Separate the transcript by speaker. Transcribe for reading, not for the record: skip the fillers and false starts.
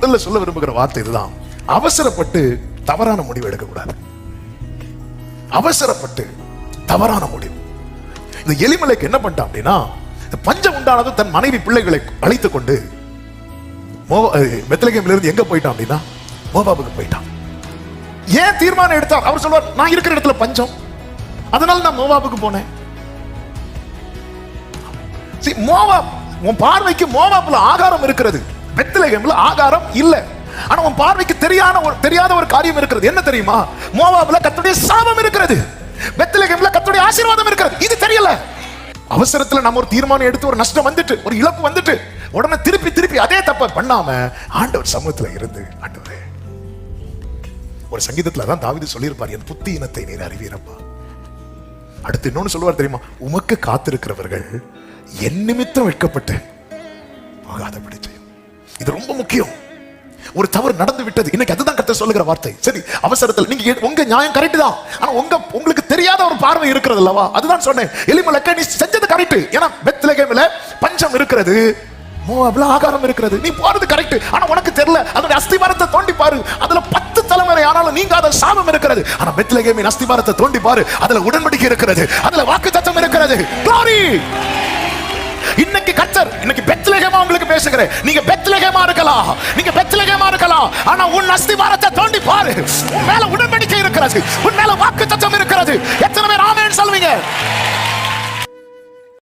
Speaker 1: முதல்ல சொல்ல விரும்புகிற வார்த்தை இதுதான். அவசரப்பட்டு தவறான முடிவு எடுக்கக்கூடாது. அவசரப்பட்டு தவறான முடிவு. இந்த எலிமலைக்கு என்ன பண்ணிட்டான் அப்படின்னா, பஞ்சம் உண்டானதும் தன் மனைவி பிள்ளைகளை அழைத்துக் கொண்டு பெத்லகேமிலிருந்து இருந்து எங்க போயிட்டான் அப்படின்னா மோவாபுக்கு போயிட்டான். ஏன் தீர்மானம் எடுத்தார்? அவர் சொல்வார், நான் இருக்கிற இடத்துல பஞ்சம், அதனால நான் மோவாபுக்கு போனேன். மோவாப், உன் பார்வைக்கு மோவாப்ல ஆகாரம் இருக்கிறது, பெத்லகேம்ல ஆகாரம் இல்ல. ஆனா உன் பார்வைக்கு தெரியாத ஒரு காரியம் இருக்கிறது. என்ன தெரியுமா? மோவாப்ல கர்த்தருடைய சாபம் இருக்கிறது, பெத்லகேம்ல கர்த்தருடைய ஆசீர்வாதம் இருக்கிறது. இது தெரியல. அவசரத்துல நம்ம ஒரு தீர்மானம் எடுத்து ஒரு நஷ்டம் வந்துட்டு, ஒரு இழப்பு வந்துட்டு, உடனே திருப்பி அதே தப்ப பண்ணாம ஆண்டவர் சமூகத்துல இருந்து, ஆண்டவரே, ஒரு சங்கீதத்துல தான் தாவீது சொல்லியிருப்பார், என் புத்தியினத்தை நீர் அறிவீரப்பா. அடுத்து இன்னொன்னு சொல்லுவார் தெரியுமா? உமக்கு காத்திருக்கிறவர்கள் என் நிமித்தம் வெட்கப்பட்டு போகாதபடி செய்யும். இது ரொம்ப முக்கியம். ஒரு தவறு நடந்து விட்டது, இன்னைக்கு அதுதான் கர்த்தர் சொல்லுகிற வார்த்தை. சரி, அவசரத்தில் நீங்க உங்க நியாயம் கரெக்ட் தான், ஆனா உங்களுக்கு தெரியாத ஒரு பார்வை இருக்கிறது அல்லவா? அதுதான் சொன்னேன், எலிமலைக்கு நீ செஞ்சது கரெக்ட். ஏன்னா பெத்லகேமில பஞ்சம் இருக்கிறது, மோவாப்ல ஆகாரம் இருக்கிறது, நீ போறது கரெக்ட். ஆனா உனக்கு தெரியல, அதோட அஸ்திவாரத்தை தோண்டி பாரு, அதுல 10 தலைமுறை ஆனாலும் நீங்காத சாபம் இருக்கிறது. ஆனா பெத்லகேமின் அஸ்திவாரத்தை தோண்டி பாரு, அதுல உடன்படிக்கை இருக்கிறது, அதுல வாக்குத்தத்தம் இருக்கிறது. Glory! இன்னைக்கு கர்த்தர், இன்னைக்கு பெத்லகேமா உங்களுக்கு பேசுகிறேன். நீங்க பெத்லகேமா இருக்கலாம், ஆனா உன் அஸ்திவாரத்தை தோண்டி பாரு, உன் மேல உடன்படிக்கை இருக்கிறது, உன் மேல வாக்குத்தத்தம் இருக்கிறது. எத்தனை பேர் ஆமென் சொல்வீங்க?